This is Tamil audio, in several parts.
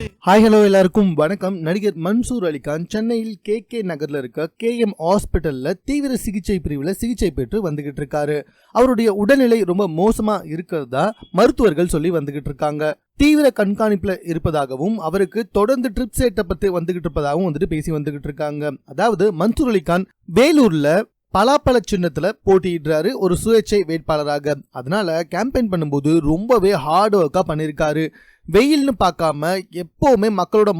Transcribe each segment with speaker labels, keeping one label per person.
Speaker 1: ஹாய் ஹலோ எல்லாருக்கும் வணக்கம். நடிகர் மன்சூர் அலிகான் சென்னையில் கே நகர்ல இருக்க KM ஹாஸ்பிட்டல்ல தீவிர சிகிச்சை பிரிவில் சிகிச்சை பெற்று வந்துகிட்டு இருக்காரு. அவருடைய உடல்நிலை ரொம்ப மோசமா இருக்கிறதா மருத்துவர்கள் சொல்லி வந்துகிட்டு இருக்காங்க. தீவிர கண்காணிப்புல இருப்பதாகவும் அவருக்கு தொடர்ந்து ட்ரிப்ஸ் ஏற்றப்பட்டு வந்துகிட்டு இருப்பதாகவும் பேசி வந்துகிட்டு இருக்காங்க. அதாவது மன்சூர் அலிகான் வேலூர்ல பலாப்பழ சின்னத்துல போட்டியிடுறாரு ஒரு சுயேட்சை வேட்பாளராக. அதனால கேம்பெயின் பண்ணும்போது ரொம்பவே ஹார்ட் ஒர்க்கா பண்ணியிருக்காரு. வெயில்னு பார்க்காம எப்பவுமே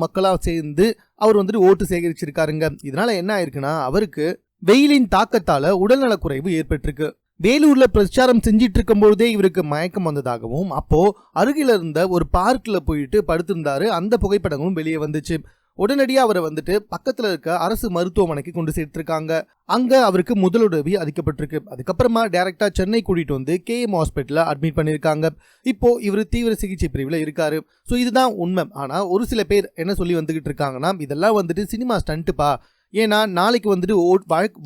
Speaker 1: மக்களா சேர்ந்து அவர் ஓட்டு சேகரிச்சிருக்காருங்க. இதனால என்ன ஆயிருக்குன்னா அவருக்கு வெயிலின் தாக்கத்தால உடல்நலக்குறைவு ஏற்பட்டிருக்கு. வேலூர்ல பிரச்சாரம் செஞ்சிட்டு இருக்கும் பொழுதே இவருக்கு மயக்கம் வந்ததாகவும் அப்போ அருகில இருந்த ஒரு பார்க்ல போயிட்டு படுத்திருந்தாரு. அந்த புகைப்படங்களும் வெளியே வந்துச்சு. உடனடியாக அவரை பக்கத்துல இருக்க அரசு மருத்துவமனைக்கு கொண்டு சேர்த்திருக்காங்க. அங்க அவருக்கு முதலுதவி அளிக்கப்பட்டிருக்கு. அதுக்கப்புறமா டைரக்டா சென்னை கூட்டிட்டு KM ஹாஸ்பிட்டல்ல அட்மிட் பண்ணிருக்காங்க. இப்போ இவர் தீவிர சிகிச்சை பிரிவில் இருக்காரு. ஸோ இதுதான் உண்மை. ஆனா ஒரு சில பேர் என்ன சொல்லி வந்துகிட்டு இருக்காங்கன்னா இதெல்லாம் சினிமா ஸ்டண்ட்டுப்பா, ஏன்னா நாளைக்கு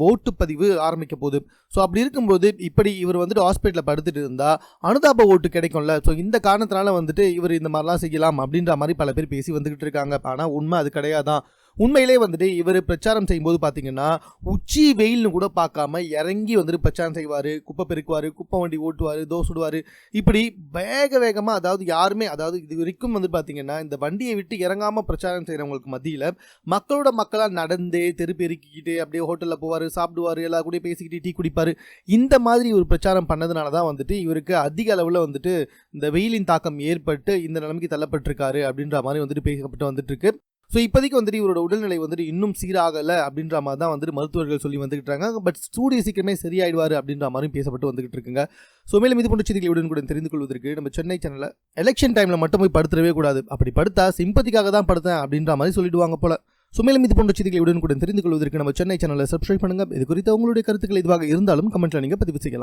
Speaker 1: ஓட்டு பதிவு ஆரம்பிக்க போகுது. ஸோ அப்படி இருக்கும்போது இப்படி இவர் ஹாஸ்பிட்டலில் படுத்துட்டு இருந்தா அனுதாப ஓட்டு கிடைக்கும்ல. ஸோ இந்த காரணத்தினால இவர் இந்த மாதிரிலாம் செய்யலாம் அப்படின்ற மாதிரி பல பேர் பேசி வந்துகிட்டு இருக்காங்க. ஆனால் உண்மை அது கிடையாதான். உண்மையிலே இவர் பிரச்சாரம் செய்யும்போது பார்த்தீங்கன்னா உச்சி வெயில்னு கூட பார்க்காம இறங்கி பிரச்சாரம் செய்வார். குப்பை பெருக்குவார், குப்பை வண்டி ஓட்டுவார், தோசை சுடுவார். இப்படி வேகமாக அதாவது யாருமே இது வரைக்கும் பார்த்தீங்கன்னா இந்த வண்டியை விட்டு இறங்காமல் பிரச்சாரம் செய்கிறவங்களுக்கு மத்தியில் மக்களாக நடந்தே தெரு பெருக்கிக்கிட்டு அப்படியே ஹோட்டலில் போவார், சாப்பிடுவார், எல்லா கூட பேசிக்கிட்டு டீ குடிப்பார். இந்த மாதிரி ஒரு பிரச்சாரம் பண்ணதுனால தான் இவருக்கு அதிக அளவில் இந்த வெயிலின் தாக்கம் ஏற்பட்டு இந்த நிலைமைக்கு தள்ளப்பட்டிருக்காரு அப்படின்ற மாதிரி பேசப்பட்டு இருக்கு. ஸோ இப்போதைக்கு இவரோட உடல்நிலை இன்னும் சீராகலை அப்படின்ற மாதிரி தான் மருத்துவர்கள் சொல்லி வந்துகிட்டு இருக்காங்க. பட் கூடிய சீக்கிரமே சரியாயிடுவார் அப்படின்ற மாதிரியும் பேசப்பட்டு வந்துகிட்டு இருக்குங்க. ஸோ மேலும் இது போன்ற செய்திகளை உடனுக்குடன் தெரிந்து கொள்வதற்கு நம்ம சென்னை சேனலில் எலெக்ஷன் டைமில் மட்டும் போய் படுத்துடவே கூடாது. அப்படி படுத்தா சிம்பதிக்காக தான் படுத்தேன் அப்படின்ற மாதிரி சொல்லிடுவாங்க போல. ஸோ மேலும் இது போன்ற செய்திகளை உடனுக்குடன் தெரிந்து கொள்வதற்கு நம்ம சென்னை சேனலை சப்ஸ்கிரைப் பண்ணுங்க. இது குறித்து உங்களுடைய கருத்துக்கள் எதுவாக இருந்தாலும் கமெண்ட்ல நீங்கள் பதிவு செய்யலாம்.